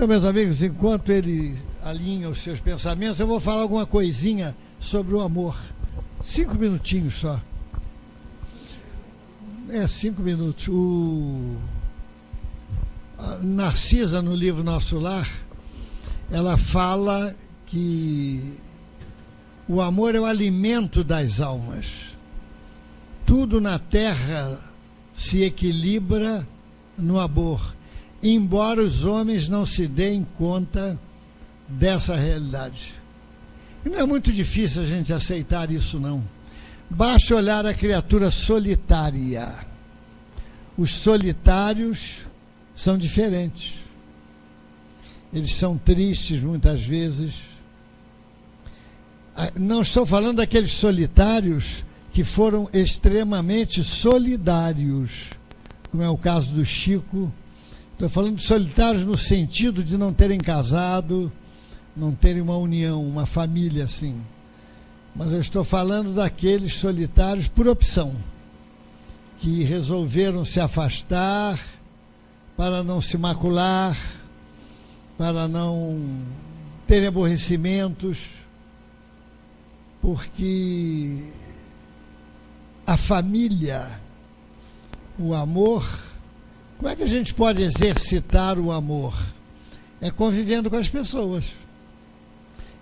Então, meus amigos, enquanto ele alinha os seus pensamentos, eu vou falar alguma coisinha sobre o amor. 5 minutinhos só. 5 minutos. A Narcisa, no livro Nosso Lar, ela fala que o amor é o alimento das almas. Tudo na terra se equilibra no amor, embora os homens não se deem conta dessa realidade. E não é muito difícil a gente aceitar isso, não. Basta olhar a criatura solitária. Os solitários são diferentes. Eles são tristes muitas vezes. Não estou falando daqueles solitários que foram extremamente solidários, como é o caso do Chico. Estou falando de solitários no sentido de não terem casado, não terem uma união, uma família assim. Mas eu estou falando daqueles solitários por opção, que resolveram se afastar para não se macular, para não terem aborrecimentos, porque a família, o amor, como é que a gente pode exercitar o amor? É convivendo com as pessoas.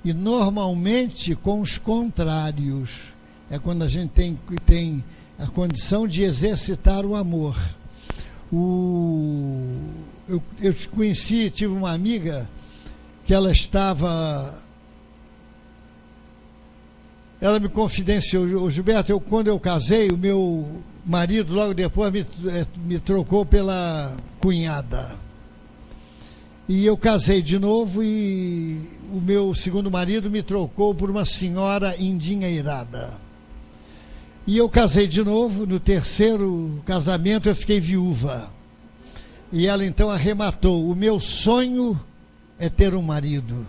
E normalmente com os contrários. É quando a gente tem a condição de exercitar o amor. Eu conheci, tive uma amiga que ela me confidenciou, Gilberto, quando eu casei, o meu marido logo depois me trocou pela cunhada. E eu casei de novo e o meu segundo marido me trocou por uma senhora endinheirada. E eu casei de novo, no terceiro casamento eu fiquei viúva. E ela então arrematou: o meu sonho é ter um marido.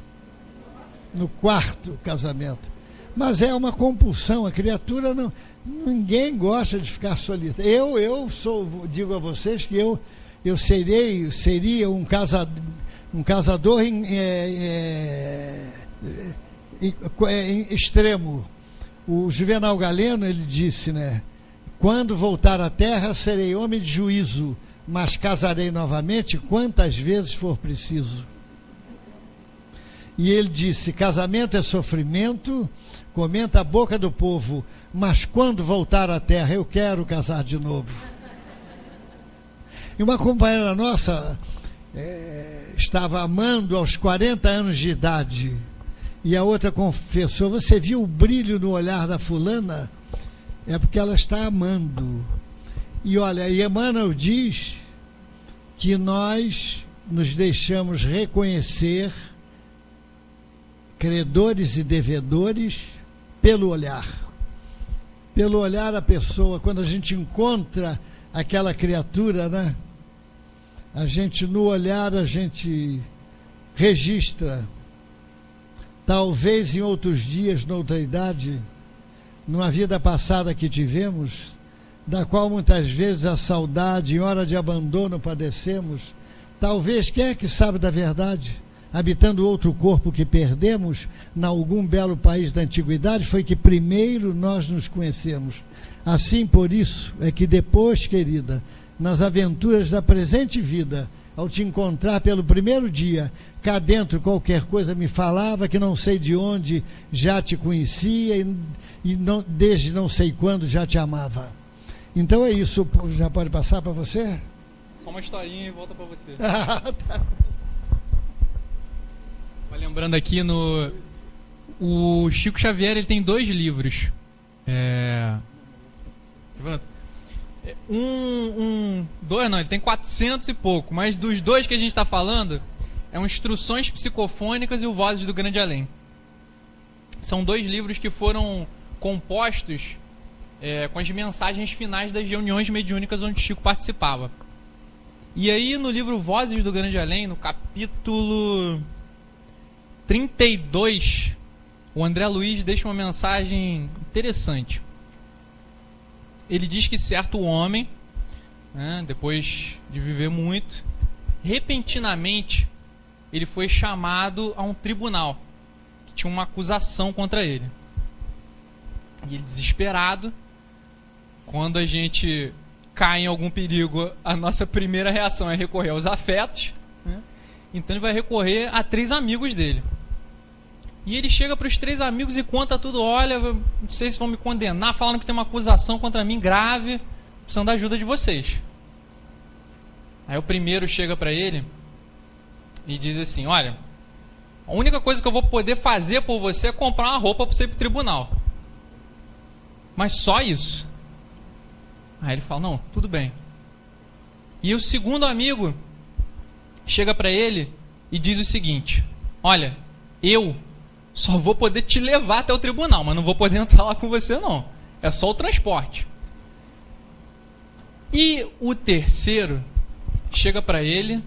No quarto casamento. Mas é uma compulsão, a criatura não... Ninguém gosta de ficar solitário. Digo a vocês que eu seria um casador extremo. O Juvenal Galeno, ele disse, né? Quando voltar à terra, serei homem de juízo, mas casarei novamente quantas vezes for preciso. E ele disse: casamento é sofrimento, comenta a boca do povo, mas quando voltar à terra, eu quero casar de novo. E uma companheira nossa estava amando aos 40 anos de idade, e a outra confessou: você viu o brilho no olhar da fulana? É porque ela está amando. E olha, Emmanuel diz que nós nos deixamos reconhecer, credores e devedores, pelo olhar. Pelo olhar a pessoa, quando a gente encontra aquela criatura, né? No olhar a gente registra. Talvez em outros dias, noutra idade, numa vida passada que tivemos, da qual muitas vezes a saudade, em hora de abandono, padecemos. Talvez, quem é que sabe da verdade? Habitando outro corpo que perdemos, em algum belo país da antiguidade, foi que primeiro nós nos conhecemos. Assim, por isso, é que depois, querida, nas aventuras da presente vida, ao te encontrar pelo primeiro dia, cá dentro qualquer coisa me falava que não sei de onde já te conhecia e não, desde não sei quando já te amava. Então é isso. Já pode passar para você? Só uma historinha e volta para você. Tá. Lembrando aqui, o Chico Xavier, ele tem 2 livros. Ele tem 400 e pouco, mas dos 2 que a gente está falando, é o Instruções Psicofônicas e o Vozes do Grande Além. São 2 livros que foram compostos com as mensagens finais das reuniões mediúnicas onde Chico participava. E aí, no livro Vozes do Grande Além, no capítulo 32, o André Luiz deixa uma mensagem interessante. Ele diz que certo homem, né, depois de viver muito, repentinamente ele foi chamado a um tribunal, que tinha uma acusação contra ele. E ele, desesperado, quando a gente cai em algum perigo, a nossa primeira reação é recorrer aos afetos, né? Então ele vai recorrer a 3 amigos dele. E ele chega para os 3 amigos e conta tudo. Olha, não sei se vão me condenar, falando que tem uma acusação contra mim grave, precisando da ajuda de vocês. Aí o primeiro chega para ele e diz assim: olha, a única coisa que eu vou poder fazer por você é comprar uma roupa para você ir para o tribunal. Mas só isso. Aí ele fala: não, tudo bem. E o segundo amigo chega para ele e diz o seguinte: olha, eu só vou poder te levar até o tribunal, mas não vou poder entrar lá com você não. É só o transporte. E o terceiro chega para ele,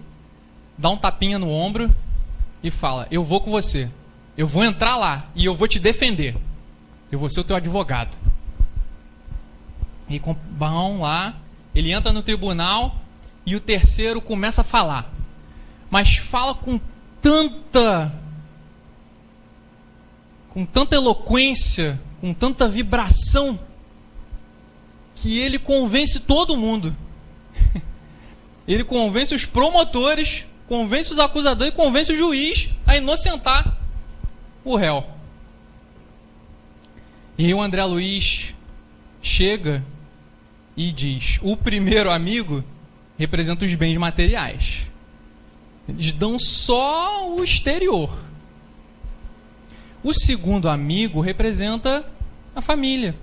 dá um tapinha no ombro e fala: eu vou com você. Eu vou entrar lá e eu vou te defender. Eu vou ser o teu advogado. E vão lá, ele entra no tribunal e o terceiro começa a falar. Mas fala com tanta eloquência, com tanta vibração, que ele convence todo mundo. Ele convence os promotores, convence os acusadores e convence o juiz a inocentar o réu. E o André Luiz chega e diz: o primeiro amigo representa os bens materiais. Eles dão só o exterior. O segundo amigo representa a família.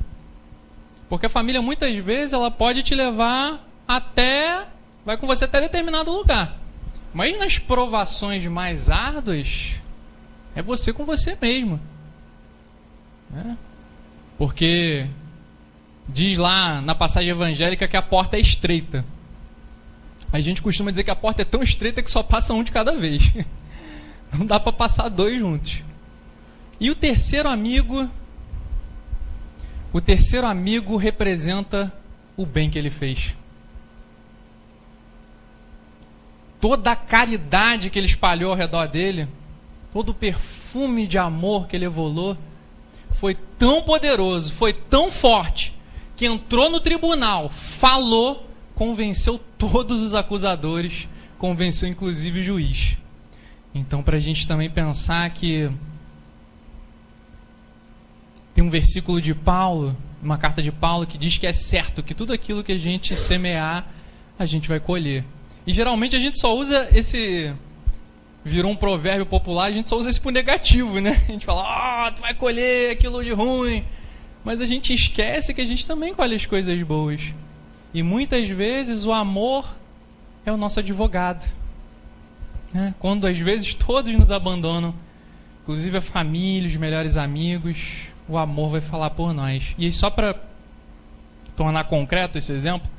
Porque a família, muitas vezes, ela pode te levar até... vai com você até determinado lugar. Mas nas provações mais árduas, é você com você mesmo. Né? Porque diz lá na passagem evangélica que a porta é estreita. A gente costuma dizer que a porta é tão estreita que só passa um de cada vez. Não dá para passar 2 juntos. E o terceiro amigo representa o bem que ele fez. Toda a caridade que ele espalhou ao redor dele, todo o perfume de amor que ele evolou, foi tão poderoso, foi tão forte, que entrou no tribunal, falou, convenceu todos os acusadores, convenceu inclusive o juiz. Então, para a gente também pensar que tem um versículo de Paulo, uma carta de Paulo, que diz que é certo que tudo aquilo que a gente semear, a gente vai colher. E geralmente a gente só usa esse... virou um provérbio popular, a gente só usa isso pro negativo, né? A gente fala: tu vai colher aquilo de ruim. Mas a gente esquece que a gente também colhe as coisas boas. E muitas vezes o amor é o nosso advogado. Né? Quando às vezes todos nos abandonam, inclusive a família, os melhores amigos, o amor vai falar por nós. E só para tornar concreto esse exemplo,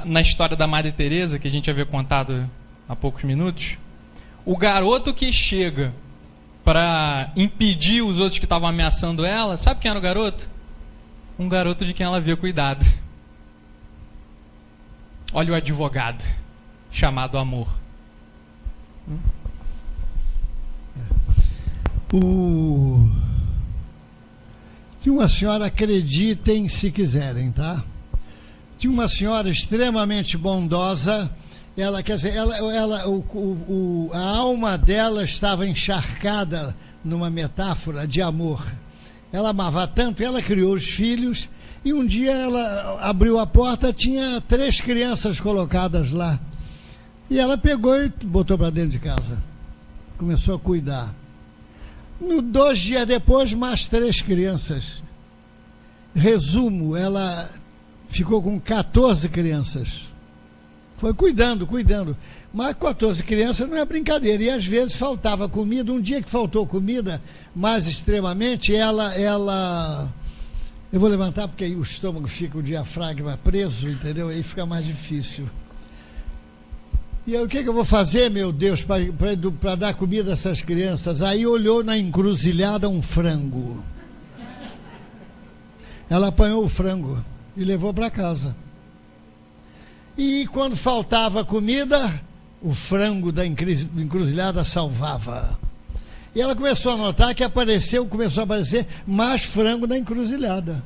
na história da Madre Teresa, que a gente havia contado há poucos minutos, o garoto que chega para impedir os outros que estavam ameaçando ela, sabe quem era o garoto? Um garoto de quem ela havia cuidado. Olha o advogado, chamado amor. Tinha uma senhora, acreditem se quiserem, tá? Tinha uma senhora extremamente bondosa. Ela, quer dizer, a alma dela estava encharcada numa metáfora de amor. Ela amava tanto, ela criou os filhos, e um dia ela abriu a porta, tinha 3 crianças colocadas lá. E ela pegou e botou para dentro de casa. Começou a cuidar. 2 dias depois, mais 3 crianças. Resumo, ela ficou com 14 crianças. Foi cuidando. Mas 14 crianças não é brincadeira. E às vezes faltava comida. Um dia que faltou comida, mais extremamente, ela... Eu vou levantar porque aí o estômago fica, o diafragma preso, entendeu? Aí fica mais difícil. E aí, o que eu vou fazer, meu Deus, para dar comida a essas crianças? Aí olhou na encruzilhada um frango. Ela apanhou o frango e levou para casa. E quando faltava comida, o frango da encruzilhada salvava. E ela começou a notar que começou a aparecer mais frango na encruzilhada.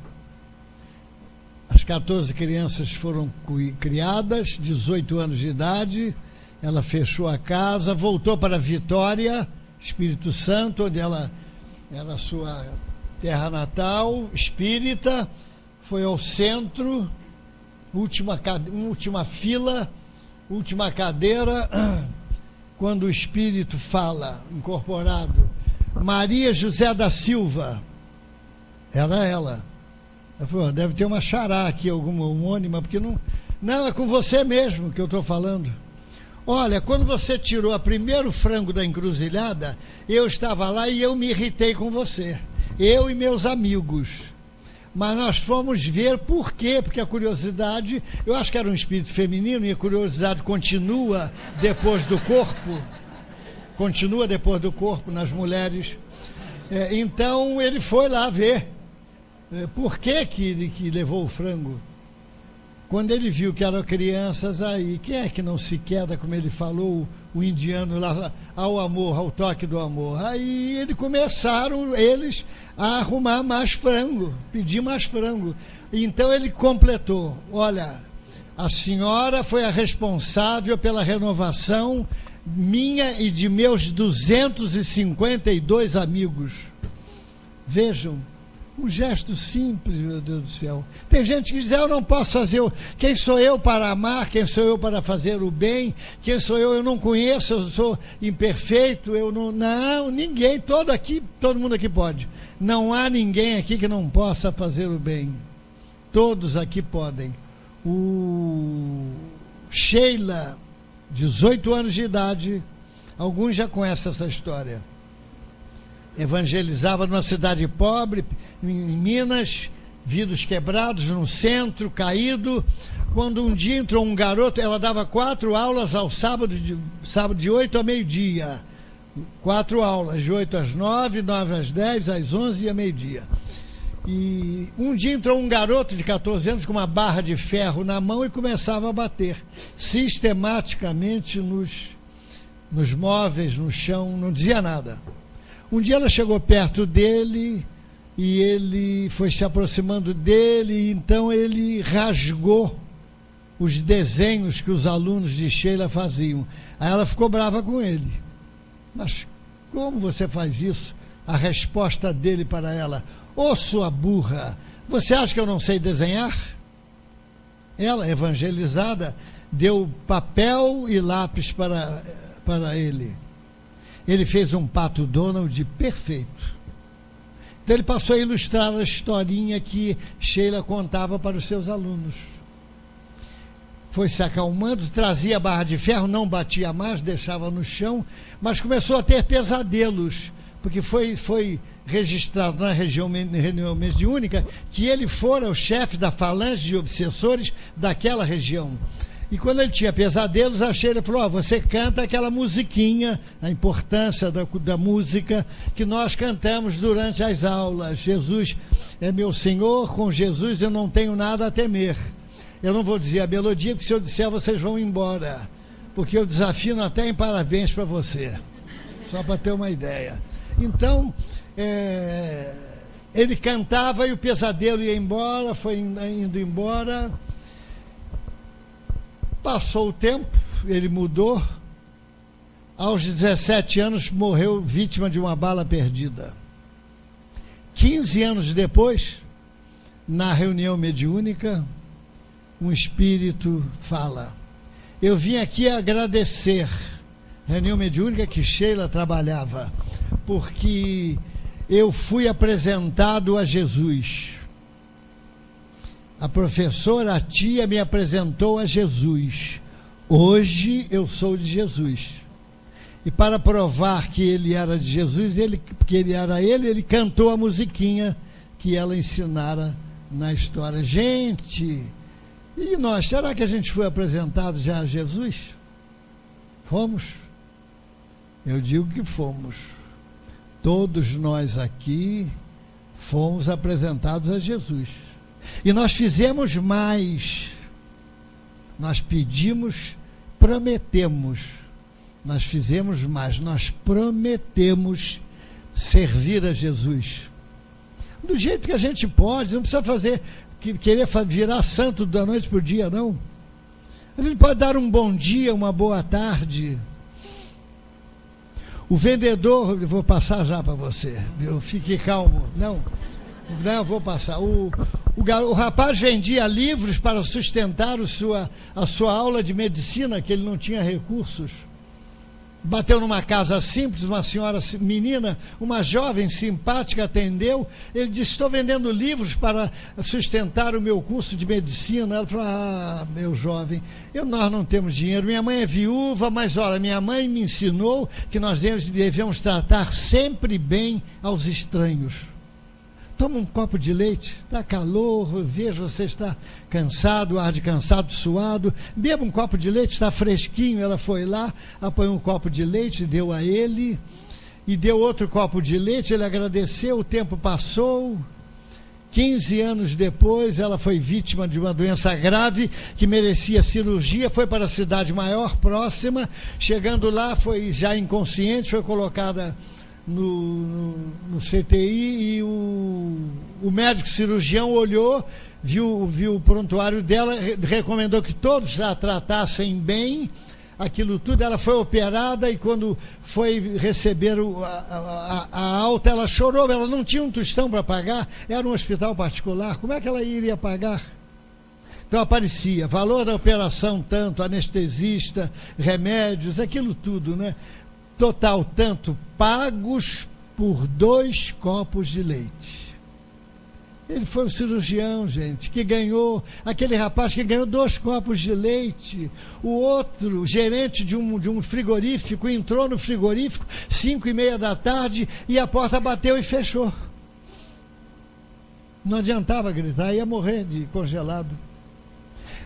As 14 crianças foram criadas, 18 anos de idade, ela fechou a casa, voltou para Vitória, Espírito Santo, onde ela era a sua terra natal, espírita, foi ao centro, última fila, última cadeira, quando o Espírito fala, incorporado, Maria José da Silva, era ela. Ela falou, deve ter uma xará aqui, alguma homônima, porque não, é com você mesmo que eu estou falando. Olha, quando você tirou o primeiro frango da encruzilhada, eu estava lá e eu me irritei com você, eu e meus amigos. Mas nós fomos ver por quê, porque a curiosidade, eu acho que era um espírito feminino e a curiosidade continua depois do corpo nas mulheres. Então ele foi lá ver por que levou o frango. Quando ele viu que eram crianças, aí, quem é que não se queda, como ele falou, o indiano lá, ao amor, ao toque do amor? Aí começaram eles a arrumar mais frango, pedir mais frango. Então ele completou, olha, a senhora foi a responsável pela renovação minha e de meus 252 amigos. Vejam, um gesto simples, meu Deus do céu. Tem gente que diz, eu não posso fazer, quem sou eu para amar, quem sou eu para fazer o bem, quem sou eu não conheço, eu sou imperfeito, não, ninguém, todo mundo aqui pode. Não há ninguém aqui que não possa fazer o bem. Todos aqui podem. Sheila, 18 anos de idade, alguns já conhecem essa história. Evangelizava numa cidade pobre, em Minas, vidros quebrados, no centro, caído. Quando um dia entrou um garoto, ela dava 4 aulas ao sábado de 8 a meio-dia. 4 aulas, de 8 às 9, 9 às 10, às 11 e a meio-dia. E um dia entrou um garoto de 14 anos com uma barra de ferro na mão e começava a bater sistematicamente nos móveis, no chão, não dizia nada. Um dia ela chegou perto dele e ele foi se aproximando dele, e então ele rasgou os desenhos que os alunos de Sheila faziam. Aí ela ficou brava com ele. Mas como você faz isso? A resposta dele para ela, ô sua burra, você acha que eu não sei desenhar? Ela, evangelizada, deu papel e lápis para ele. Ele fez um Pato Donald perfeito. Então ele passou a ilustrar a historinha que Sheila contava para os seus alunos. Foi se acalmando, trazia a barra de ferro, não batia mais, deixava no chão, mas começou a ter pesadelos, porque foi registrado na reunião mediúnica que ele fora o chefe da falange de obsessores daquela região. E quando ele tinha pesadelos, a Sheila falou, você canta aquela musiquinha, a importância da música que nós cantamos durante as aulas. Jesus é meu Senhor, com Jesus eu não tenho nada a temer. Eu não vou dizer a melodia, porque se eu disser vocês vão embora, porque eu desafino até em parabéns para você, só para ter uma ideia. Então, ele cantava e o pesadelo ia embora, foi indo embora. Passou o tempo, ele mudou. Aos 17 anos morreu vítima de uma bala perdida. 15 anos depois, na reunião mediúnica, um espírito fala, eu vim aqui agradecer, reunião mediúnica que Sheila trabalhava, porque eu fui apresentado a Jesus. A professora, a tia, me apresentou a Jesus. Hoje eu sou de Jesus. E para provar que ele era de Jesus, que ele era ele cantou a musiquinha que ela ensinara na história. Gente, e nós, será que a gente foi apresentado já a Jesus? Fomos? Eu digo que fomos. Todos nós aqui fomos apresentados a Jesus. E nós fizemos mais. Nós pedimos, prometemos. Nós fizemos mais, nós prometemos servir a Jesus. Do jeito que a gente pode, não precisa querer virar santo da noite para o dia, não. A gente pode dar um bom dia, uma boa tarde. O vendedor, eu vou passar já para você, fique calmo. Não, eu vou passar. O rapaz vendia livros para sustentar a sua aula de medicina, que ele não tinha recursos. Bateu numa casa simples, uma senhora menina, uma jovem simpática atendeu. Ele disse: estou vendendo livros para sustentar o meu curso de medicina. Ela falou: ah, meu jovem, nós não temos dinheiro. Minha mãe é viúva, mas olha, minha mãe me ensinou que nós devemos tratar sempre bem aos estranhos. Toma um copo de leite, está calor, vejo você está cansado, ar de cansado, suado, beba um copo de leite, está fresquinho. Ela foi lá, apanhou um copo de leite, deu a ele, e deu outro copo de leite, ele agradeceu, o tempo passou, 15 anos depois, ela foi vítima de uma doença grave, que merecia cirurgia, foi para a cidade maior, próxima, chegando lá, foi já inconsciente, foi colocada no CTI, e o médico cirurgião olhou, viu o prontuário dela, recomendou que todos a tratassem bem, aquilo tudo. Ela foi operada, e quando foi receber a alta, ela chorou, ela não tinha um tostão para pagar, era um hospital particular, como é que ela iria pagar? Então aparecia, valor da operação tanto, anestesista, remédios, aquilo tudo, né? Total tanto, pagos por 2 copos de leite. Ele foi o cirurgião, gente, que ganhou, aquele rapaz que ganhou 2 copos de leite. O outro, gerente de um frigorífico, entrou no frigorífico 5:30 da tarde, e a porta bateu e fechou. Não adiantava gritar, ia morrer de congelado.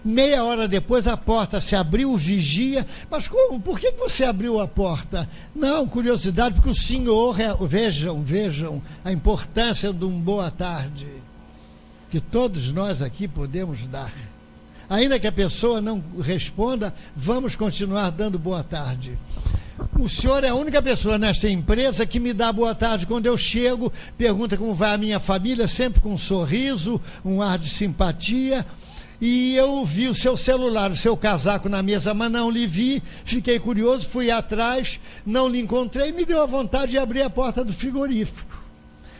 Meia hora depois a porta se abriu, o vigia: mas como? Por que você abriu a porta? Não, curiosidade, porque o senhor, vejam a importância de um boa tarde, que todos nós aqui podemos dar. Ainda que a pessoa não responda, vamos continuar dando boa tarde. O senhor é a única pessoa nesta empresa que me dá boa tarde quando eu chego, pergunta como vai a minha família, sempre com um sorriso, um ar de simpatia. E eu vi o seu celular, o seu casaco na mesa, mas não lhe vi, fiquei curioso, fui atrás, não lhe encontrei, me deu a vontade de abrir a porta do frigorífico.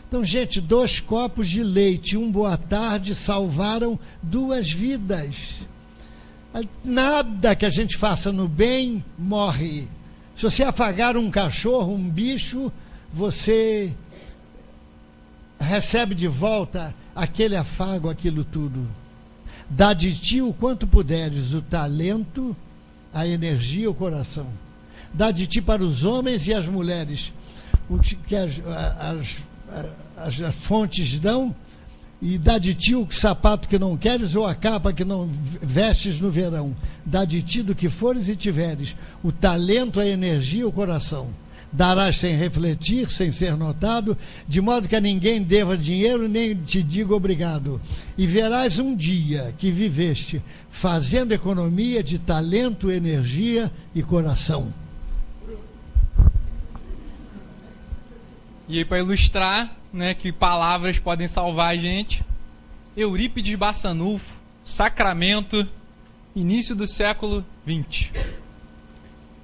Então, gente, 2 copos de leite, um boa tarde, salvaram 2 vidas. Nada que a gente faça no bem morre. Se você afagar um cachorro, um bicho, você recebe de volta aquele afago, aquilo tudo. Dá de ti o quanto puderes, o talento, a energia, o coração. Dá de ti para os homens e as mulheres o que as fontes dão, e dá de ti o sapato que não queres ou a capa que não vestes no verão. Dá de ti do que fores e tiveres, o talento, a energia, o coração. Darás sem refletir, sem ser notado, de modo que a ninguém deva dinheiro, nem te diga obrigado. E verás um dia que viveste fazendo economia de talento, energia e coração. E aí, para ilustrar, né, que palavras podem salvar a gente, Eurípides Barçanufo, Sacramento, início do século XX.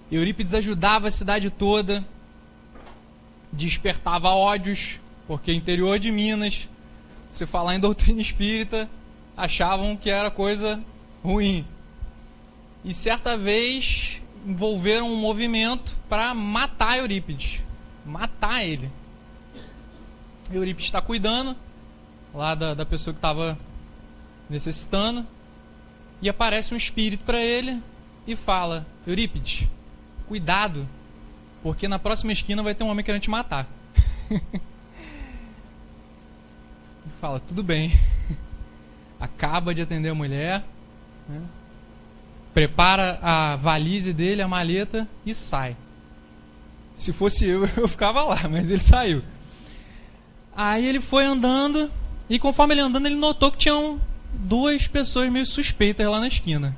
Eurípides ajudava a cidade toda, despertava ódios, porque interior de Minas, se falar em doutrina espírita, achavam que era coisa ruim. E certa vez envolveram um movimento para matar Eurípides, matar ele. Eurípides está cuidando lá da pessoa que estava necessitando, e aparece um espírito para ele e fala: Eurípides, cuidado, porque na próxima esquina vai ter um homem querendo te matar. Ele fala: tudo bem. Acaba de atender a mulher, né? Prepara a valise dele, a maleta, e sai. Se fosse eu ficava lá, mas ele saiu. Aí ele foi andando, e conforme ele andando, ele notou que tinham 2 pessoas meio suspeitas lá na esquina.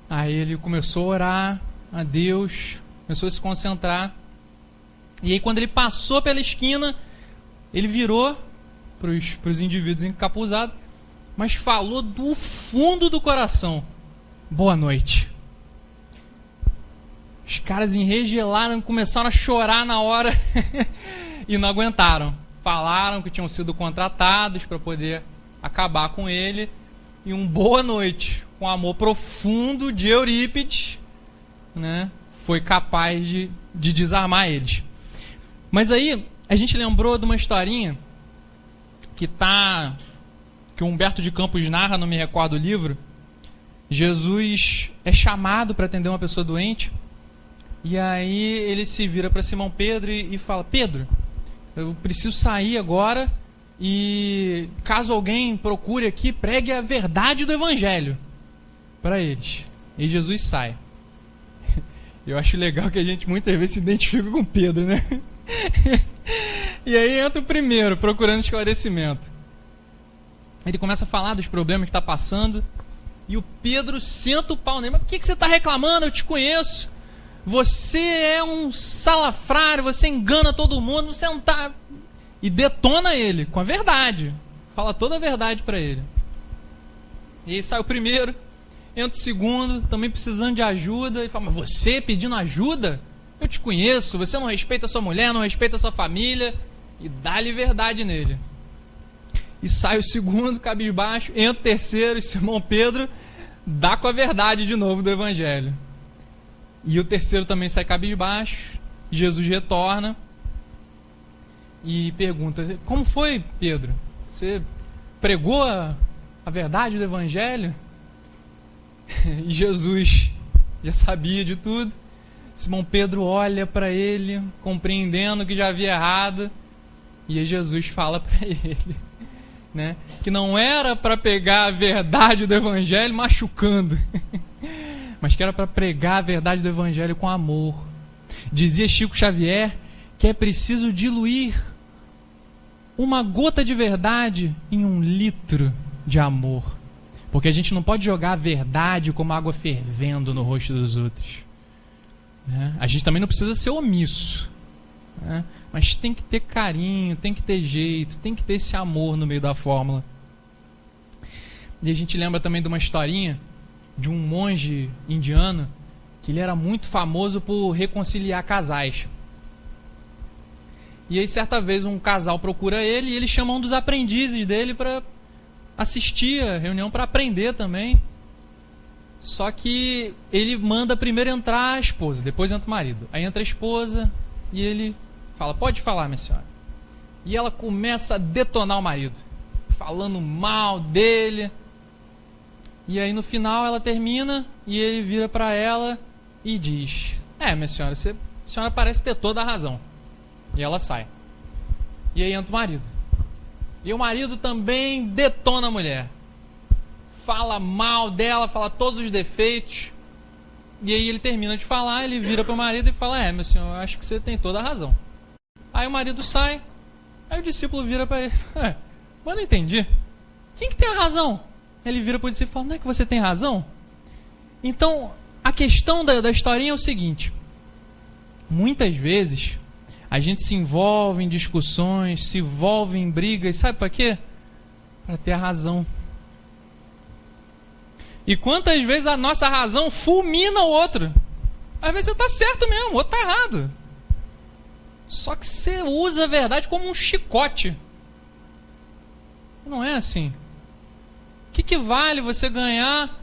Aí ele começou a orar a Deus, começou a se concentrar. E aí quando ele passou pela esquina, ele virou para os indivíduos encapuzados, mas falou do fundo do coração: boa noite. Os caras enregelaram, começaram a chorar na hora e não aguentaram. Falaram que tinham sido contratados para poder acabar com ele. E um boa noite, com amor profundo de Eurípides, né, foi capaz de desarmar eles. Mas aí a gente lembrou de uma historinha que o Humberto de Campos narra, não me recordo o livro. Jesus é chamado para atender uma pessoa doente. E aí ele se vira para Simão Pedro e fala: Pedro, eu preciso sair agora, e caso alguém procure aqui, pregue a verdade do Evangelho para eles. E Jesus sai. Eu acho legal que a gente muitas vezes se identifica com Pedro, né? E aí entra o primeiro, procurando esclarecimento. Ele começa a falar dos problemas que está passando, e o Pedro senta o pau nele: mas o que você está reclamando? Eu te conheço. Você é um salafrário, você engana todo mundo, você não tá... E detona ele com a verdade. Fala toda a verdade para ele. E aí sai o primeiro, entra o segundo, também precisando de ajuda, e fala: mas você pedindo ajuda? Eu te conheço, você não respeita a sua mulher, não respeita a sua família. E dá-lhe verdade nele. E sai o segundo, cabisbaixo, entra o terceiro, e Simão Pedro dá com a verdade de novo do Evangelho. E o terceiro também sai cabisbaixo. Jesus retorna e pergunta: como foi, Pedro? Você pregou a verdade do Evangelho? E Jesus já sabia de tudo. Simão Pedro olha para ele, compreendendo que já havia errado. E aí Jesus fala para ele, né, que não era para pegar a verdade do Evangelho machucando, mas que era para pregar a verdade do Evangelho com amor. Dizia Chico Xavier que é preciso diluir uma gota de verdade em 1 litro de amor. Porque a gente não pode jogar a verdade como água fervendo no rosto dos outros, né? A gente também não precisa ser omisso, né? Mas tem que ter carinho, tem que ter jeito, tem que ter esse amor no meio da fórmula. E a gente lembra também de uma historinha de um monge indiano, que ele era muito famoso por reconciliar casais. E aí certa vez um casal procura ele, e ele chama um dos aprendizes dele para assistir a reunião, para aprender também. Só que ele manda primeiro entrar a esposa, depois entra o marido. Aí entra a esposa e ele fala: pode falar, minha senhora. E ela começa a detonar o marido, falando mal dele. E aí no final ela termina e ele vira para ela e diz: minha senhora, a senhora parece ter toda a razão. E ela sai. E aí entra o marido. E o marido também detona a mulher. Fala mal dela, fala todos os defeitos. E aí ele termina de falar, ele vira para o marido e fala: meu senhor, eu acho que você tem toda a razão. Aí o marido sai. Aí o discípulo vira para ele: mas eu não entendi. Quem que tem a razão? Ele vira para o discípulo e fala: não é que você tem razão? Então, a questão da historinha é o seguinte: muitas vezes a gente se envolve em discussões, se envolve em brigas, sabe para quê? Para ter a razão. E quantas vezes a nossa razão fulmina o outro? Às vezes você está certo mesmo, o outro está errado. Só que você usa a verdade como um chicote. Não é assim. O que vale você ganhar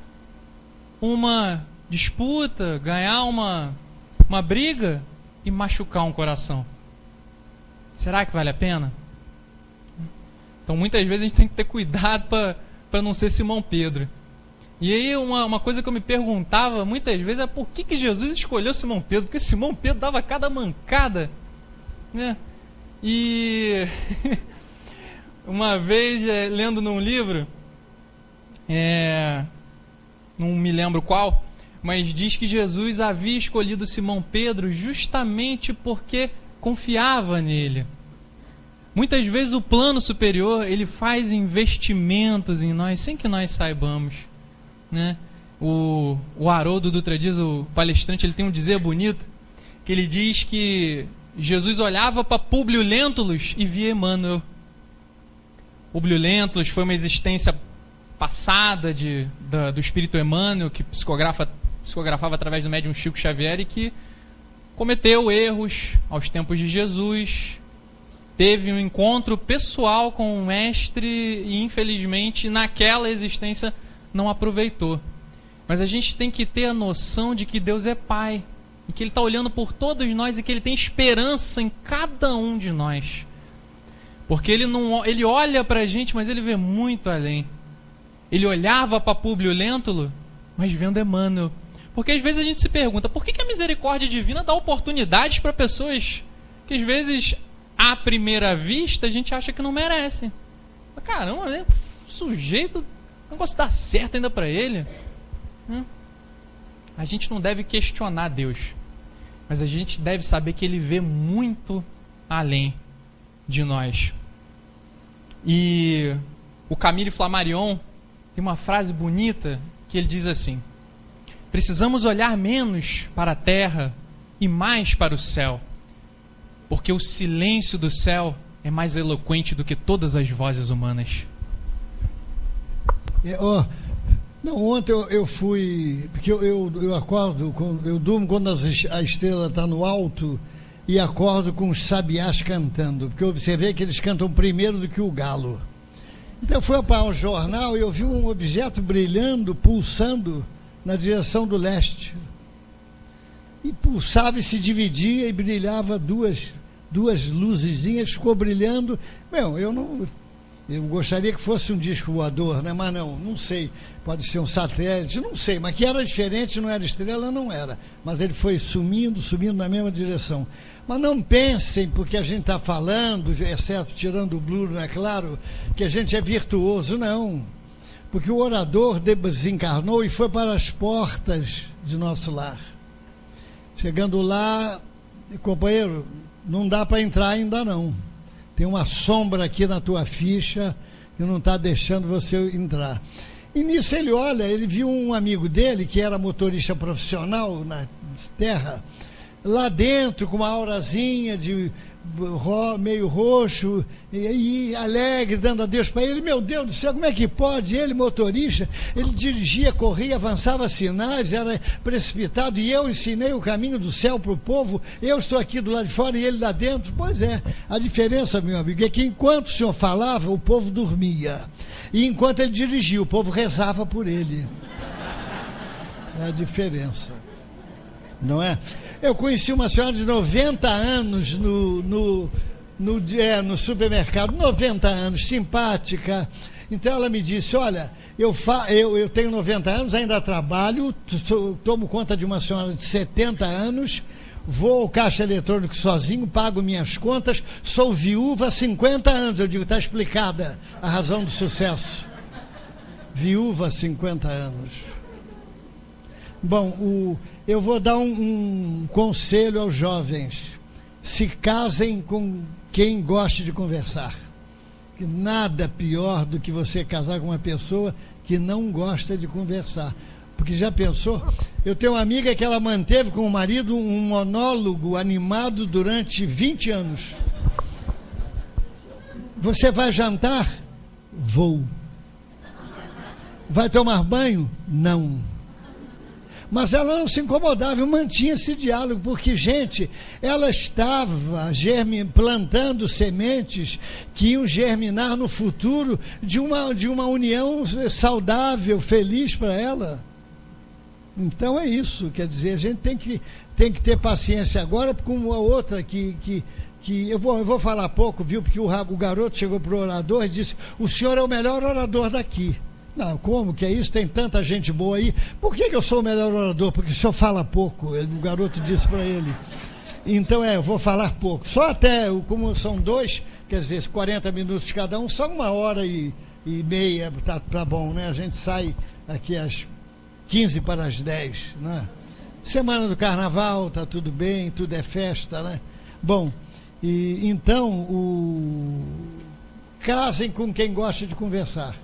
uma disputa, ganhar uma briga e machucar um coração? Será que vale a pena? Então muitas vezes a gente tem que ter cuidado para não ser Simão Pedro. E aí uma coisa que eu me perguntava muitas vezes é por que Jesus escolheu Simão Pedro? Porque Simão Pedro dava cada mancada, né? E uma vez, lendo num livro, não me lembro qual, mas diz que Jesus havia escolhido Simão Pedro justamente porque confiava nele. Muitas vezes o plano superior, ele faz investimentos em nós sem que nós saibamos, né? O Haroldo Dutra Dias, o palestrante, ele tem um dizer bonito, que que ele diz que Jesus olhava para Públio Lentulus e via Emmanuel. Públio Lentulus foi uma existência passada do espírito Emmanuel, que psicografava através do médium Chico Xavier e que cometeu erros aos tempos de Jesus, teve um encontro pessoal com o mestre e infelizmente naquela existência não aproveitou. Mas a gente tem que ter a noção de que Deus é Pai e que Ele está olhando por todos nós e que Ele tem esperança em cada um de nós. Porque Ele olha para a gente, mas Ele vê muito além. Ele olhava para Públio Lentulus, mas vendo Emmanuel. Porque às vezes a gente se pergunta, por que a misericórdia divina dá oportunidades para pessoas que às vezes, à primeira vista, a gente acha que não merecem. Mas, caramba, né? O sujeito, o negócio dá certo ainda para ele. A gente não deve questionar Deus, mas a gente deve saber que Ele vê muito além de nós. E o Camille Flammarion tem uma frase bonita que ele diz assim: precisamos olhar menos para a terra e mais para o céu, porque o silêncio do céu é mais eloquente do que todas as vozes humanas. Ontem eu fui, porque eu acordo, eu durmo quando a estrela está no alto e acordo com os sabiás cantando, porque eu observei que eles cantam primeiro do que o galo. Então eu fui para um jornal e eu vi um objeto brilhando, pulsando na direção do leste. E pulsava e se dividia e brilhava duas luzezinhas, ficou brilhando. Eu gostaria que fosse um disco voador, né? Mas não sei, pode ser um satélite, não sei, mas que era diferente, não era estrela, não era. Mas ele foi sumindo na mesma direção. Mas não pensem, porque a gente está falando, exceto tirando o Blue, não é claro, que a gente é virtuoso, não. Porque o orador desencarnou e foi para as portas de nosso lar. Chegando lá, companheiro, não dá para entrar ainda não. Tem uma sombra aqui na tua ficha que não está deixando você entrar. E nisso ele olha, ele viu um amigo dele, que era motorista profissional na terra, lá dentro com uma aurazinha de meio roxo e alegre, dando adeus para ele. Meu Deus do céu, como é que pode? Ele, motorista, ele dirigia, corria, avançava sinais, era precipitado, e eu ensinei o caminho do céu para o povo. Eu estou aqui do lado de fora e ele lá dentro. Pois é, a diferença, meu amigo, é que enquanto o senhor falava, o povo dormia, e enquanto ele dirigia, o povo rezava por ele. É a diferença, não é? Eu conheci uma senhora de 90 anos no supermercado, 90 anos, simpática. Então ela me disse, olha, eu tenho 90 anos, ainda trabalho, tomo conta de uma senhora de 70 anos, vou ao caixa eletrônico sozinho, pago minhas contas, sou viúva há 50 anos. Eu digo, está explicada a razão do sucesso. Viúva há 50 anos. Bom, eu vou dar um conselho aos jovens: se casem com quem goste de conversar. Nada pior do que você casar com uma pessoa que não gosta de conversar. Porque já pensou? Eu tenho uma amiga que ela manteve com o marido um monólogo animado durante 20 anos. Você vai jantar? Vou. Vai tomar banho? Não. Mas ela não se incomodava, mantinha esse diálogo, porque, gente, ela estava plantando sementes que iam germinar no futuro de uma união saudável, feliz para ela. Então é isso, quer dizer, a gente tem que ter paciência agora, com uma outra que eu vou falar pouco, viu, porque o garoto chegou para o orador e disse, o senhor é o melhor orador daqui. Não, como que é isso? Tem tanta gente boa aí. Por que eu sou o melhor orador? Porque o senhor fala pouco, o garoto disse para ele. Então eu vou falar pouco. Só até, como são dois, quer dizer, 40 minutos cada um, só 1h30, tá bom, né? A gente sai aqui às 9:45, né? Semana do carnaval, tá tudo bem, tudo é festa, né? Bom, e então, casem com quem gosta de conversar.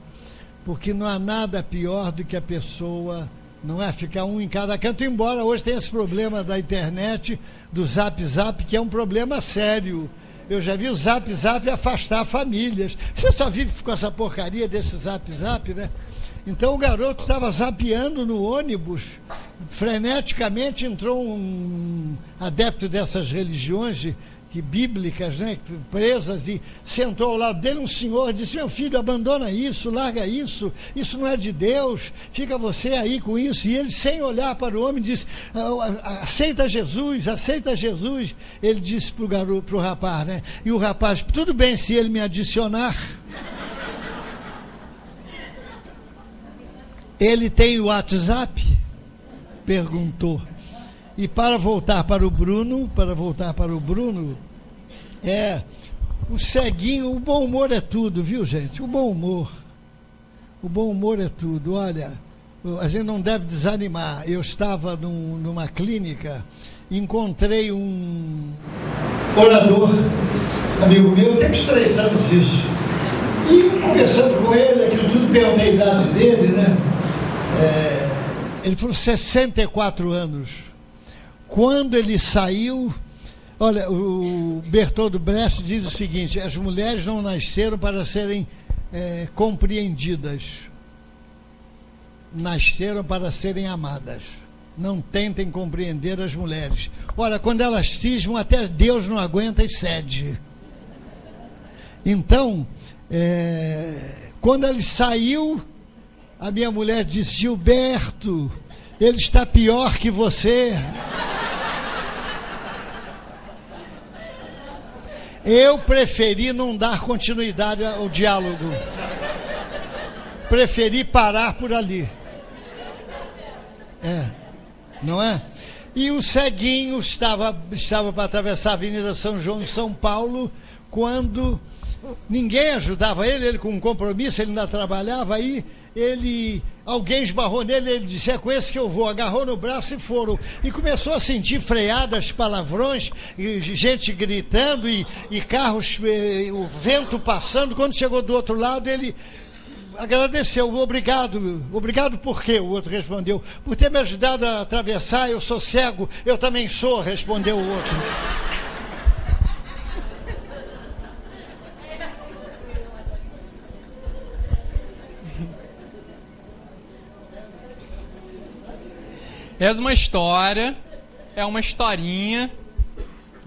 Porque não há nada pior do que a pessoa Não é ficar um em cada canto, embora hoje tenha esse problema da internet, do Zap Zap, que é um problema sério. Eu já vi o Zap Zap afastar famílias. Você só vive com essa porcaria desse Zap Zap, né? Então o garoto estava zapeando no ônibus, freneticamente entrou um adepto dessas religiões bíblicas, né, presas, e sentou ao lado dele um senhor, disse: meu filho, abandona isso, larga isso não é de Deus, fica você aí com isso. E ele, sem olhar para o homem, disse: aceita Jesus, aceita Jesus. Ele disse para o rapaz, né? E o rapaz: tudo bem se ele me adicionar. Ele tem o WhatsApp? Perguntou. E para voltar para o Bruno, o ceguinho, o bom humor é tudo, viu, gente? O bom humor é tudo. Olha, a gente não deve desanimar. Eu estava numa clínica, encontrei um orador, amigo meu, tem uns 3 anos isso. E conversando com ele, aquilo tudo pela idade dele, né? Ele falou 64 anos. Quando ele saiu, olha, o Bertold Brecht diz o seguinte: as mulheres não nasceram para serem compreendidas, nasceram para serem amadas. Não tentem compreender as mulheres. Olha, quando elas cismam, até Deus não aguenta e cede. Então, quando ele saiu, a minha mulher disse: Gilberto, ele está pior que você. Eu preferi não dar continuidade ao diálogo. Preferi parar por ali. Não é? E o ceguinho estava para atravessar a Avenida São João em São Paulo, quando ninguém ajudava ele com um compromisso, ele ainda trabalhava aí. Alguém esbarrou nele, ele disse: é com esse que eu vou. Agarrou no braço e foram. E começou a sentir freadas, palavrões, e gente gritando, e carros, o vento passando. Quando chegou do outro lado, ele agradeceu: obrigado. Obrigado por quê? O outro respondeu: por ter me ajudado a atravessar. Eu sou cego. Eu também sou, respondeu o outro. Essa é uma história, é uma historinha,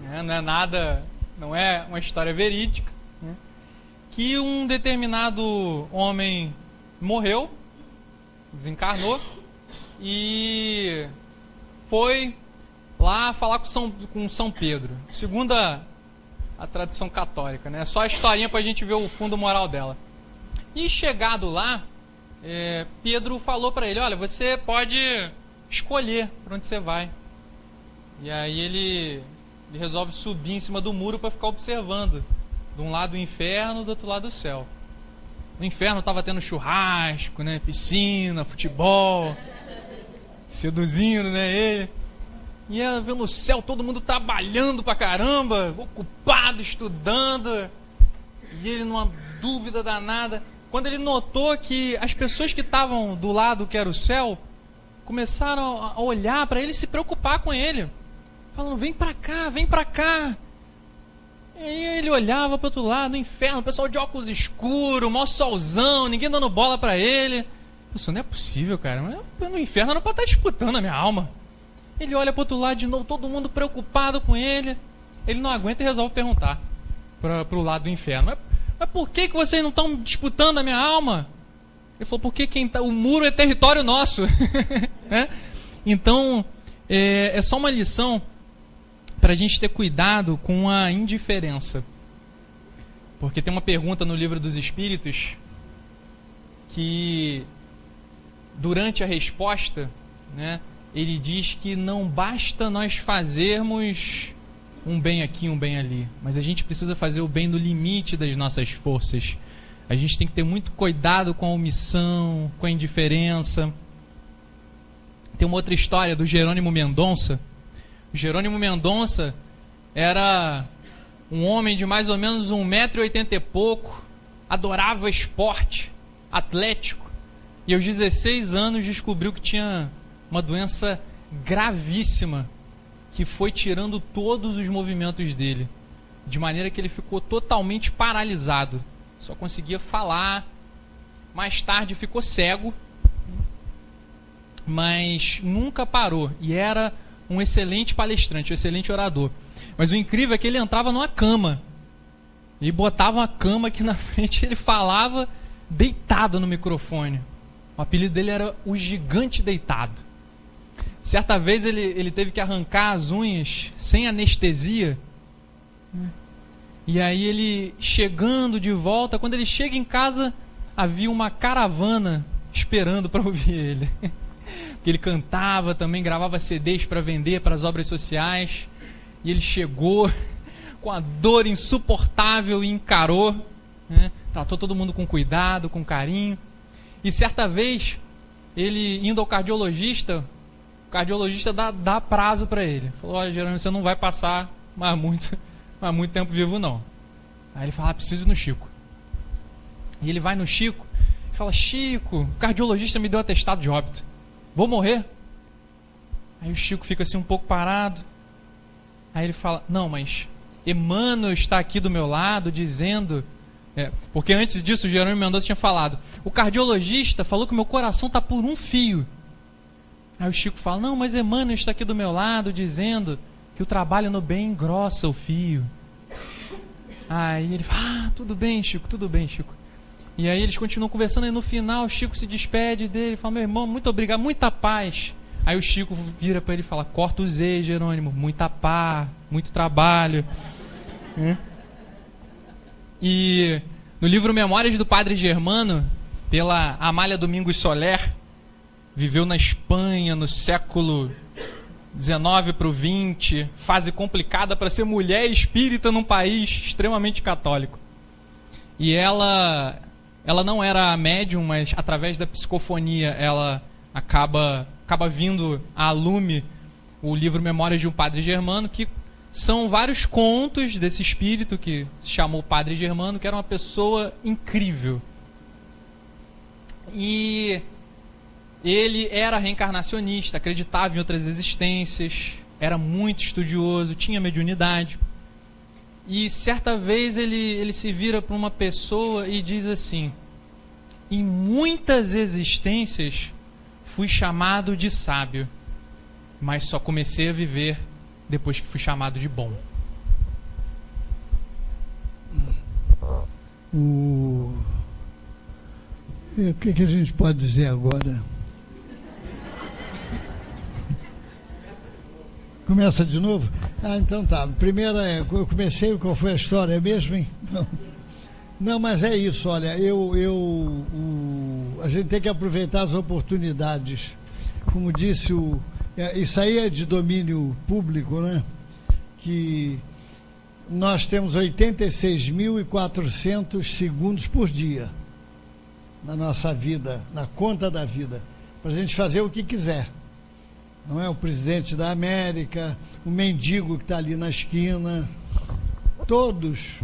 né? Não é uma história verídica, né? Que um determinado homem morreu, desencarnou, e foi lá falar com São Pedro, segundo a tradição católica, né? Só a historinha para a gente ver o fundo moral dela. E chegado lá, Pedro falou para ele: olha, você pode escolher para onde você vai. E aí ele resolve subir em cima do muro para ficar observando, de um lado o inferno, do outro lado o céu. No inferno estava tendo churrasco, né, piscina, futebol, seduzindo, né, ele. E ela vê no céu todo mundo trabalhando pra caramba, ocupado, estudando, e ele numa dúvida danada. Quando ele notou que as pessoas que estavam do lado que era o céu começaram a olhar para ele e se preocupar com ele, falando: vem para cá, vem para cá. E aí ele olhava para o outro lado, no inferno, o pessoal de óculos escuros, mó solzão, ninguém dando bola para ele. Isso não é possível, cara. No inferno era para estar disputando a minha alma. Ele olha para o outro lado de novo, todo mundo preocupado com ele. Ele não aguenta e resolve perguntar para o lado do inferno: mas por que vocês não estão disputando a minha alma? Ele falou: porque o muro é território nosso. Então, é só uma lição para a gente ter cuidado com a indiferença. Porque tem uma pergunta no Livro dos Espíritos que, durante a resposta, né, ele diz que não basta nós fazermos um bem aqui, um bem ali, mas a gente precisa fazer o bem no limite das nossas forças. A gente tem que ter muito cuidado com a omissão, com a indiferença. Tem uma outra história do Jerônimo Mendonça. O Jerônimo Mendonça era um homem de mais ou menos 1,80 m e pouco, adorava esporte, atlético, e aos 16 anos descobriu que tinha uma doença gravíssima que foi tirando todos os movimentos dele, de maneira que ele ficou totalmente paralisado, só conseguia falar. Mais tarde ficou cego, mas nunca parou, e era um excelente palestrante, um excelente orador. Mas o incrível é que ele entrava numa cama e botava uma cama aqui na frente e ele falava deitado no microfone. O apelido dele era o Gigante Deitado. Certa vez ele teve que arrancar as unhas sem anestesia. E aí ele, chegando de volta, quando ele chega em casa, havia uma caravana esperando para ouvir ele. Ele cantava também, gravava CDs para vender para as obras sociais. E ele chegou com a dor insuportável e encarou, né? Tratou todo mundo com cuidado, com carinho. E certa vez, ele indo ao cardiologista, o cardiologista dá prazo para ele. Falou: olha, Jerônimo, você não vai passar mais muito tempo vivo, não. Aí ele fala: preciso ir no Chico. E ele vai no Chico e fala: Chico, o cardiologista me deu atestado de óbito. Vou morrer? Aí o Chico fica assim um pouco parado. Aí ele fala: não, mas Emmanuel está aqui do meu lado dizendo... porque antes disso o Jerônimo Mendonça tinha falado: o cardiologista falou que meu coração está por um fio. Aí o Chico fala: não, mas Emmanuel está aqui do meu lado dizendo que o trabalho no bem engrossa o fio. Aí ele fala: ah, tudo bem, Chico, tudo bem, Chico. E aí eles continuam conversando, e no final o Chico se despede dele, fala: meu irmão, muito obrigado, muita paz. Aí o Chico vira para ele e fala: corta o Z, Jerônimo, muita paz, muito trabalho. E no livro Memórias do Padre Germano, pela Amália Domingos Soler, viveu na Espanha no século XIX para o XX, fase complicada para ser mulher espírita num país extremamente católico. E ela não era médium, mas através da psicofonia ela acaba vindo a lume o livro Memórias de um Padre Germano, que são vários contos desse espírito que se chamou Padre Germano, que era uma pessoa incrível. E ele era reencarnacionista, acreditava em outras existências, era muito estudioso, tinha mediunidade. E certa vez ele se vira para uma pessoa e diz assim: em muitas existências fui chamado de sábio, mas só comecei a viver depois que fui chamado de bom. O que a gente pode dizer agora? Começa de novo? Ah, então tá. Primeiro, eu comecei, qual foi a história mesmo, hein? Não, mas é isso, olha, a gente tem que aproveitar as oportunidades. Como disse isso aí é de domínio público, né? Que nós temos 86.400 segundos por dia na nossa vida, na conta da vida, para a gente fazer o que quiser. Não é o presidente da América, o mendigo que está ali na esquina, todos,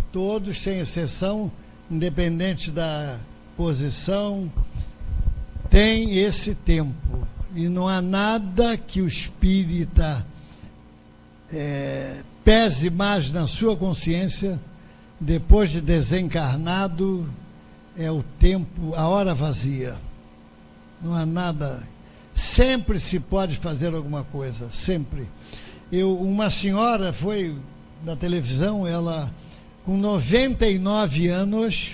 sem exceção, independente da posição, tem esse tempo. E não há nada que o espírita pese mais na sua consciência, depois de desencarnado, é o tempo, a hora vazia. Não há nada. Sempre se pode fazer alguma coisa, sempre. Uma senhora foi na televisão, ela com 99 anos,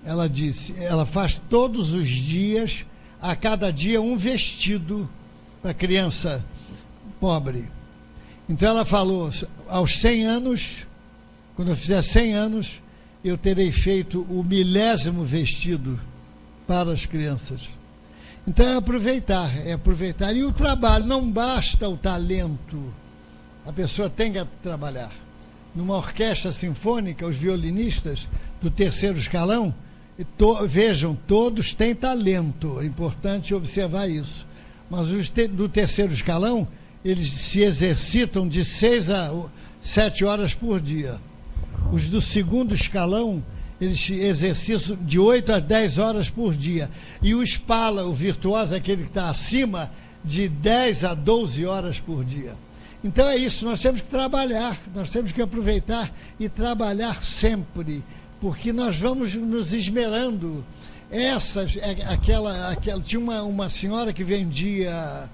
ela disse, ela faz todos os dias, a cada dia, um vestido para criança pobre. Então ela falou: aos 100 anos, quando eu fizer 100 anos, eu terei feito o 1000º vestido para as crianças. Então é aproveitar. E o trabalho, não basta o talento, a pessoa tem que trabalhar. Numa orquestra sinfônica, os violinistas do 3º escalão, vejam, todos têm talento, é importante observar isso. Mas os do 3º escalão, eles se exercitam de 6 a 7 horas por dia. Os do 2º escalão, Eles exercitam de 8 a 10 horas por dia. E o Spala, o virtuoso, aquele que está acima, de 10 a 12 horas por dia. Então é isso, nós temos que trabalhar, nós temos que aproveitar e trabalhar sempre, porque nós vamos nos esmerando. Tinha uma senhora que vendia,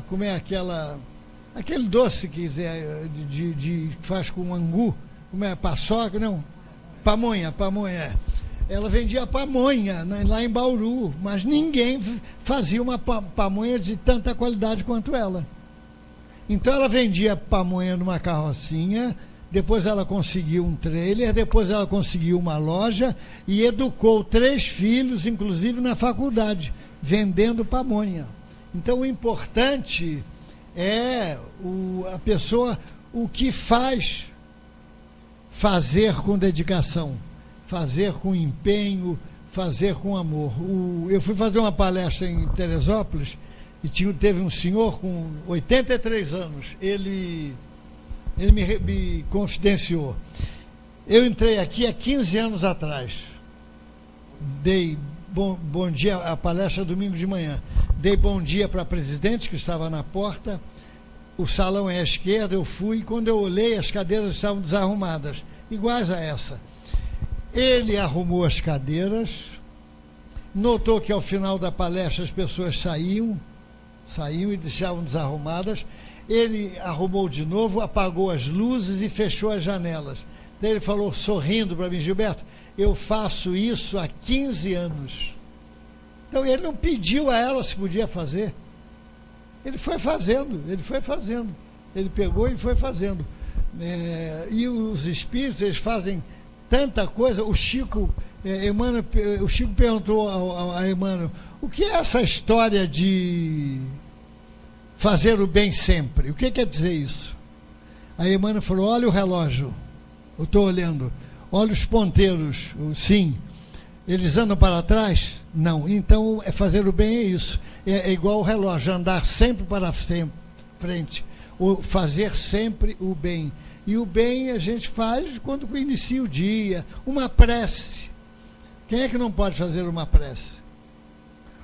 como é aquele doce que faz com angu, como é, paçoca, não, pamonha, ela vendia pamonha lá em Bauru, mas ninguém fazia uma pamonha de tanta qualidade quanto ela. Então ela vendia pamonha numa carrocinha, depois ela conseguiu um trailer, depois ela conseguiu uma loja e educou 3 filhos, inclusive na faculdade, vendendo pamonha. Então o importante é a pessoa, o que faz, fazer com dedicação, fazer com empenho, fazer com amor. Eu fui fazer uma palestra em Teresópolis e teve um senhor com 83 anos, ele me confidenciou. Eu entrei aqui há 15 anos atrás, dei bom dia, a palestra domingo de manhã, dei bom dia para a presidente que estava na porta, o salão é à esquerda, eu fui, e quando eu olhei as cadeiras estavam desarrumadas, iguais a essa. Ele arrumou as cadeiras, notou que ao final da palestra as pessoas saíam e deixavam desarrumadas. Ele arrumou de novo, apagou as luzes e fechou as janelas. Daí ele falou, sorrindo para mim, Gilberto, eu faço isso há 15 anos. Então ele não pediu a ela se podia fazer. Ele foi fazendo. Ele pegou e foi fazendo. E os espíritos, eles fazem tanta coisa. O Chico perguntou a Emmanuel, o que é essa história de fazer o bem sempre? O que quer dizer isso? A Emmanuel falou, olha o relógio, eu estou olhando, olha os ponteiros, sim, eles andam para trás? Não, então fazer o bem é isso, é igual o relógio, andar sempre para frente, ou fazer sempre o bem. E o bem a gente faz quando inicia o dia, uma prece. Quem é que não pode fazer uma prece?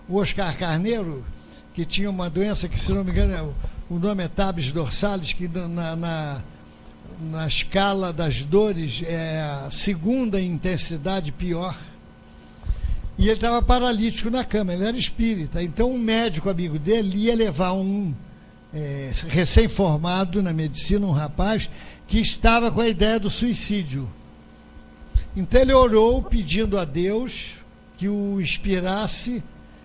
O Oscar Carneiro, que tinha uma doença que, se não me engano, o nome é tabes dorsalis, que na escala das dores é a segunda intensidade pior. E ele estava paralítico na cama, ele era espírita. Então um médico amigo dele ia levar um recém-formado na medicina, um rapaz, que estava com a ideia do suicídio. Então ele orou pedindo a Deus que o inspirasse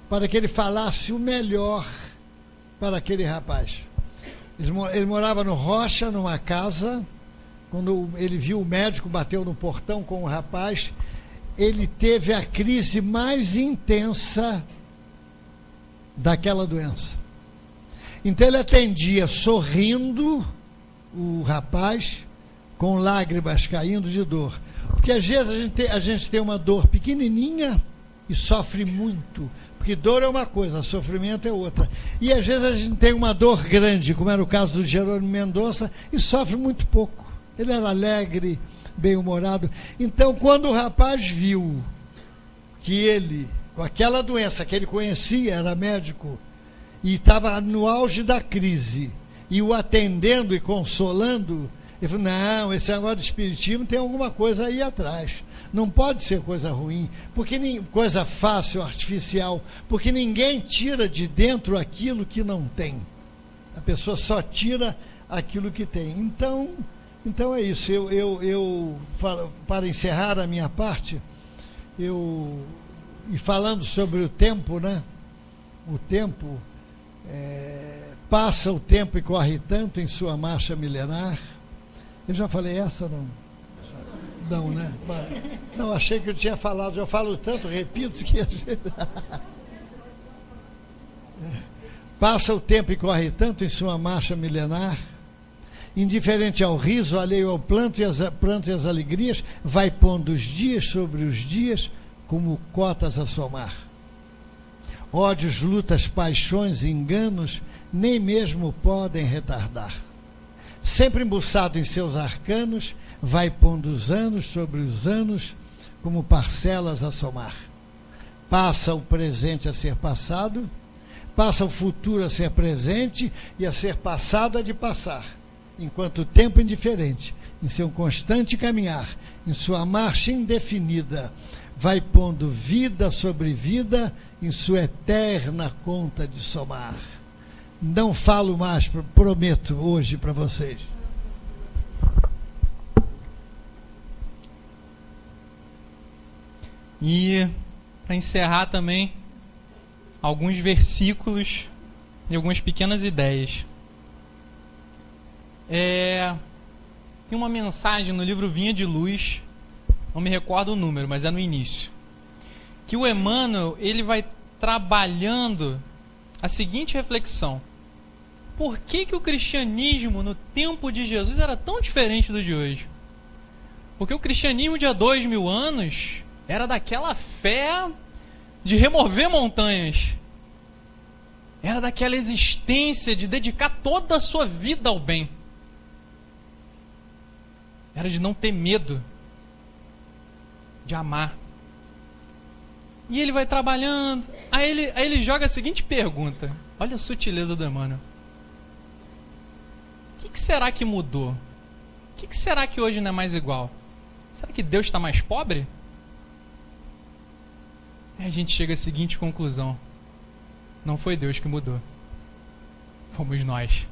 para que ele falasse o melhor para aquele rapaz. Ele morava no Rocha, numa casa. Quando ele viu o médico, bateu no portão com o rapaz, ele teve a crise mais intensa daquela doença. Então ele atendia sorrindo o rapaz, com lágrimas caindo de dor. Porque às vezes a gente tem uma dor pequenininha e sofre muito. Porque dor é uma coisa, sofrimento é outra. E às vezes a gente tem uma dor grande, como era o caso do Jerônimo Mendonça, e sofre muito pouco. Ele era alegre, bem-humorado. Então, quando o rapaz viu que ele, com aquela doença que ele conhecia, era médico, e estava no auge da crise, e o atendendo e consolando, ele falou, não, esse negócio de espiritismo tem alguma coisa aí atrás. Não pode ser coisa ruim, porque coisa fácil, artificial, porque ninguém tira de dentro aquilo que não tem. A pessoa só tira aquilo que tem. Então é isso. Eu para encerrar a minha parte, e falando sobre o tempo, né? O tempo, passa o tempo e corre tanto em sua marcha milenar. Eu já falei essa, não? Não, né? Não, achei que eu tinha falado. Eu falo tanto, repito que... Passa o tempo e corre tanto em sua marcha milenar, indiferente ao riso, alheio ao pranto e as alegrias, vai pondo os dias sobre os dias, como cotas a somar. Ódios, lutas, paixões, enganos, nem mesmo podem retardar. Sempre embuçado em seus arcanos, vai pondo os anos sobre os anos como parcelas a somar. Passa o presente a ser passado, passa o futuro a ser presente e a ser passado a de passar, enquanto o tempo indiferente, em seu constante caminhar, em sua marcha indefinida, vai pondo vida sobre vida em sua eterna conta de somar. Não falo mais, prometo hoje para vocês. E para encerrar também, alguns versículos e algumas pequenas ideias. Tem uma mensagem no livro Vinha de Luz, não me recordo o número, mas é no início, que o Emmanuel, ele vai trabalhando a seguinte reflexão: por que o cristianismo no tempo de Jesus era tão diferente do de hoje? Porque o cristianismo de há 2000 anos era daquela fé de remover montanhas, era daquela existência de dedicar toda a sua vida ao bem, era de não ter medo, de amar. E ele vai trabalhando, aí ele joga a seguinte pergunta, olha a sutileza do Emmanuel: o que será que mudou? O que será que hoje não é mais igual? Será que Deus está mais pobre? Aí a gente chega à seguinte conclusão: não foi Deus que mudou, fomos nós.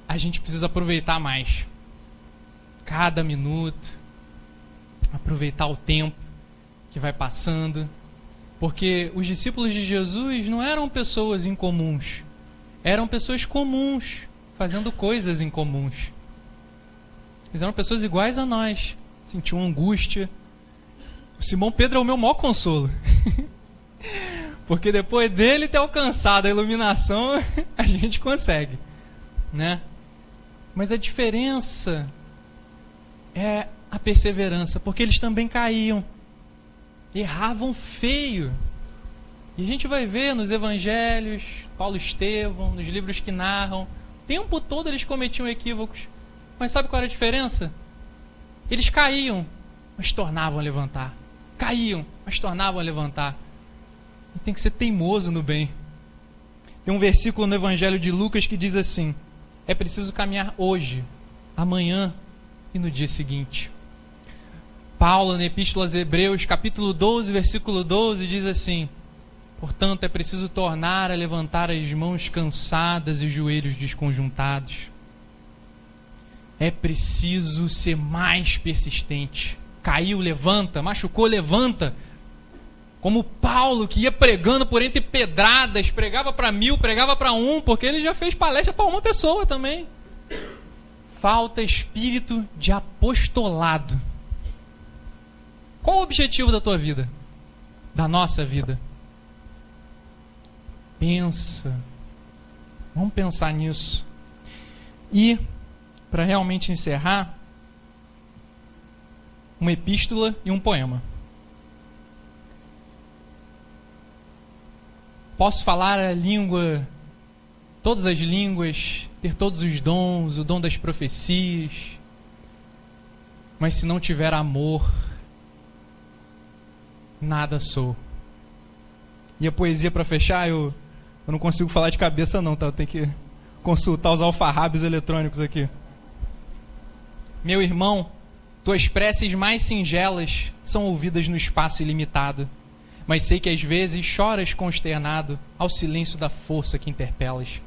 A gente precisa aproveitar mais cada minuto, aproveitar o tempo que vai passando, porque os discípulos de Jesus não eram pessoas incomuns, eram pessoas comuns, fazendo coisas incomuns. Eles eram pessoas iguais a nós, sentiam angústia. O Simão Pedro é o meu maior consolo, porque depois dele ter alcançado a iluminação, a gente consegue, né? Mas a diferença é a perseverança, porque eles também caíam, erravam feio. E a gente vai ver nos evangelhos, Paulo Estevão, nos livros que narram, o tempo todo eles cometiam equívocos. Mas sabe qual era a diferença? Eles caíam, mas tornavam a levantar. Caíam, mas tornavam a levantar. E tem que ser teimoso no bem. Tem um versículo no Evangelho de Lucas que diz assim: é preciso caminhar hoje, amanhã e no dia seguinte. Paulo, na Epístola aos Hebreus, capítulo 12, versículo 12, diz assim: portanto, é preciso tornar a levantar as mãos cansadas e os joelhos desconjuntados. É preciso ser mais persistente. Caiu, levanta. Machucou, levanta. Como Paulo, que ia pregando por entre pedradas, pregava para 1000, pregava para 1, porque ele já fez palestra para uma pessoa também. Falta espírito de apostolado. Qual o objetivo da tua vida? Da nossa vida? Pensa. Vamos pensar nisso. E, para realmente encerrar, uma epístola e um poema. Posso falar a língua, todas as línguas, ter todos os dons, o dom das profecias, mas se não tiver amor, nada sou. E a poesia, para fechar, eu não consigo falar de cabeça não, tá? Eu tenho que consultar os alfarrábios eletrônicos aqui. Meu irmão, tuas preces mais singelas são ouvidas no espaço ilimitado, mas sei que às vezes choras consternado ao silêncio da força que interpelas.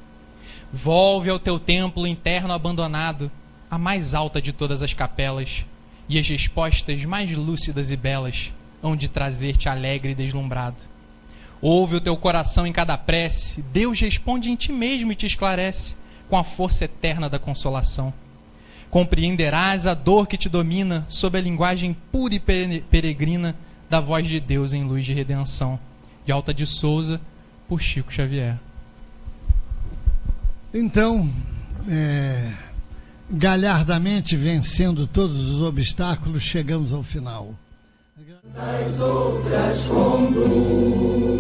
Volve ao teu templo interno abandonado, a mais alta de todas as capelas, e as respostas mais lúcidas e belas hão de trazer-te alegre e deslumbrado. Ouve o teu coração em cada prece, Deus responde em ti mesmo e te esclarece com a força eterna da consolação. Compreenderás a dor que te domina sob a linguagem pura e peregrina da voz de Deus em luz de redenção. De Alta de Souza, por Chico Xavier. Então, galhardamente vencendo todos os obstáculos, chegamos ao final. Das outras conduz.